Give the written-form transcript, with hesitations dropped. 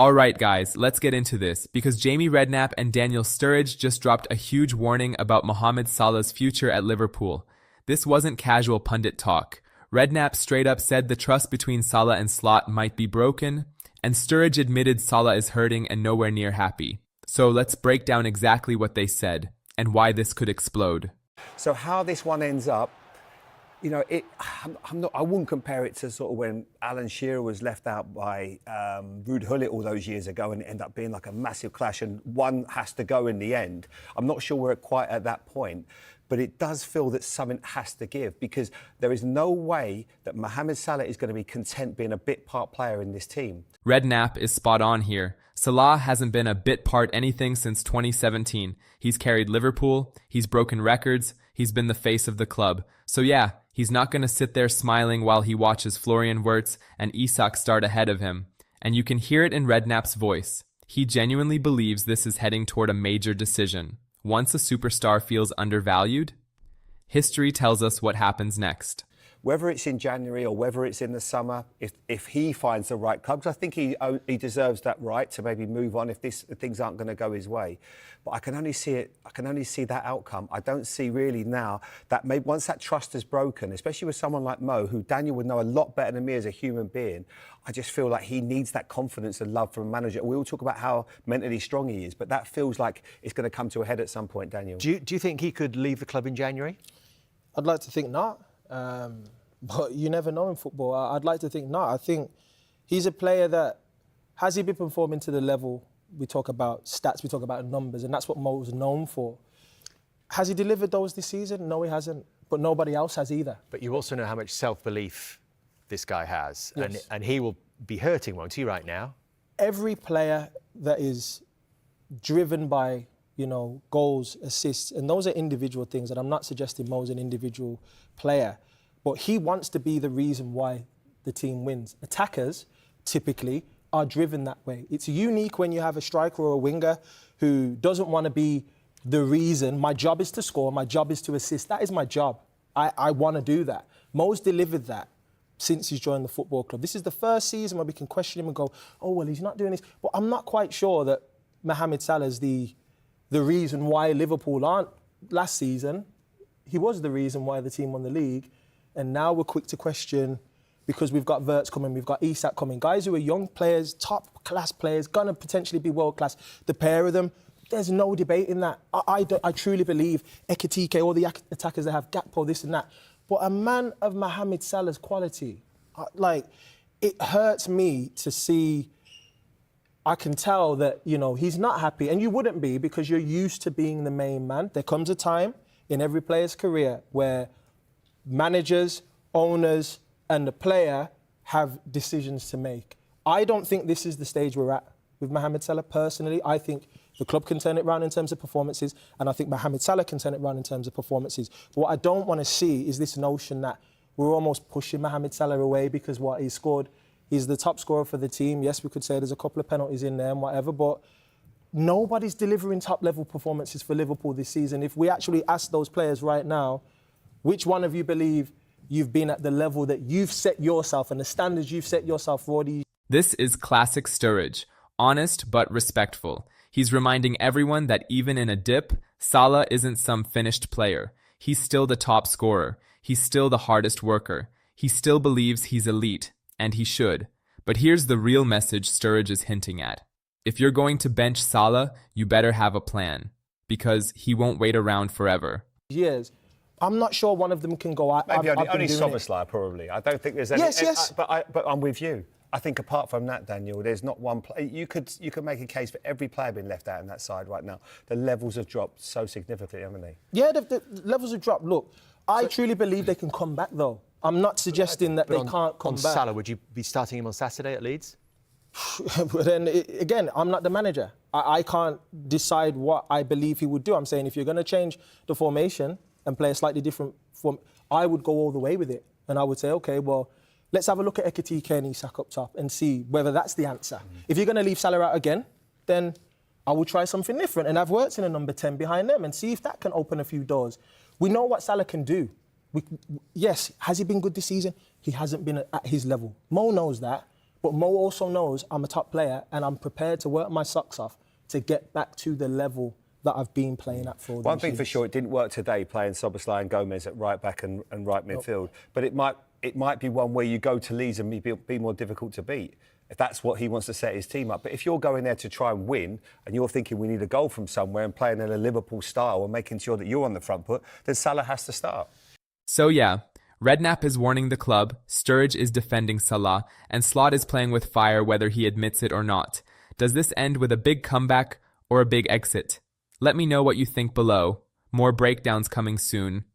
Alright guys, let's get into this, because Jamie Redknapp and Daniel Sturridge just dropped a huge warning about Mohamed Salah's future at Liverpool. This wasn't casual pundit talk. Redknapp straight up said the trust between Salah and Slot might be broken, and Sturridge admitted Salah is hurting and nowhere near happy. So let's break down exactly what they said, and why this could explode. So how this one ends up, you know, I wouldn't compare it to sort of when Alan Shearer was left out by Ruud Gullit all those years ago, and it ended up being like a massive clash, and one has to go in the end. I'm not sure we're quite at that point, but it does feel that something has to give, because there is no way that Mohamed Salah is going to be content being a bit part player in this team. Redknapp is spot on here. Salah hasn't been a bit part anything since 2017. He's carried Liverpool, he's broken records, he's been the face of the club. So yeah, he's not going to sit there smiling while he watches Florian Wirtz and Isak start ahead of him. And you can hear it in Redknapp's voice. He genuinely believes this is heading toward a major decision. Once a superstar feels undervalued, history tells us what happens next. Whether it's in January or whether it's in the summer, if he finds the right club, because I think he deserves that right to maybe move on if things aren't going to go his way. But I can only see that outcome. I don't see really now that maybe once that trust is broken, especially with someone like Mo, who Daniel would know a lot better than me as a human being, I just feel like he needs that confidence and love from a manager. We all talk about how mentally strong he is, but that feels like it's going to come to a head at some point, Daniel. Do you think he could leave the club in January? I'd like to think not. But you never know in football. I'd like to think not. I think he's a player that, has he been performing to the level? We talk about stats, we talk about numbers, and that's what Mo's known for. Has he delivered those this season? No, he hasn't. But nobody else has either. But you also know how much self-belief this guy has. Yes. And he will be hurting, won't he, right now? Every player that is driven by, you know, goals, assists, and those are individual things, and I'm not suggesting Mo's an individual player, but he wants to be the reason why the team wins. Attackers, typically, are driven that way. It's unique when you have a striker or a winger who doesn't want to be the reason. My job is to score, my job is to assist. That is my job. I want to do that. Mo's delivered that since he's joined the football club. This is the first season where we can question him and go, oh, well, he's not doing this. But I'm not quite sure that Mohamed Salah is the reason why Liverpool aren't. Last season, he was the reason why the team won the league. And now we're quick to question, because we've got Wirtz coming, we've got Isak coming, guys who are young players, top-class players, going to potentially be world-class. The pair of them, there's no debate in that. I truly believe Ekitike, all the attackers that have Gakpo, this and that. But a man of Mohamed Salah's quality, it hurts me to see. I can tell that, you know, he's not happy, and you wouldn't be, because you're used to being the main man. There comes a time in every player's career where managers, owners, and the player have decisions to make. I don't think this is the stage we're at with Mohamed Salah. Personally, I think the club can turn it around in terms of performances, and I think Mohamed Salah can turn it around in terms of performances. But what I don't want to see is this notion that we're almost pushing Mohamed Salah away because what he scored, he's the top scorer for the team. Yes, we could say there's a couple of penalties in there and whatever, but nobody's delivering top-level performances for Liverpool this season. If we actually ask those players right now, which one of you believe you've been at the level that you've set yourself and the standards you've set yourself for all these? This is classic Sturridge, honest but respectful. He's reminding everyone that even in a dip, Salah isn't some finished player. He's still the top scorer. He's still the hardest worker. He still believes he's elite, and he should. But here's the real message Sturridge is hinting at. If you're going to bench Salah, you better have a plan, because he won't wait around forever. Years. I'm not sure one of them can go out. Maybe only Soboslai, probably. I don't think there's any. Yes. But I'm with you. I think apart from that, Daniel, there's not one play. You could make a case for every player being left out on that side right now. The levels have dropped so significantly, haven't they? Yeah, the levels have dropped. Look, I truly believe they can come back, though. I'm not suggesting that they can't come back. Salah, would you be starting him on Saturday at Leeds? But then, again, I'm not the manager. I can't decide what I believe he would do. I'm saying if you're going to change the formation and play a slightly different form, I would go all the way with it. And I would say, OK, well, let's have a look at Ekitike and Isak up top and see whether that's the answer. If you're going to leave Salah out again, then I will try something different and have Wirtz in a number 10 behind them and see if that can open a few doors. We know what Salah can do. Yes, has he been good this season? He hasn't been at his level. Mo knows that. But Mo also knows I'm a top player and I'm prepared to work my socks off to get back to the level that I've been playing at for One these thing for years. sure, it didn't work today playing Szoboszlai and Gomez at right back and right midfield. But it might be one where you go to Leeds and be more difficult to beat, if that's what he wants to set his team up. But if you're going there to try and win and you're thinking we need a goal from somewhere and playing in a Liverpool style and making sure that you're on the front foot, then Salah has to start. So yeah, Redknapp is warning the club, Sturridge is defending Salah, and Slot is playing with fire whether he admits it or not. Does this end with a big comeback or a big exit? Let me know what you think below. More breakdowns coming soon.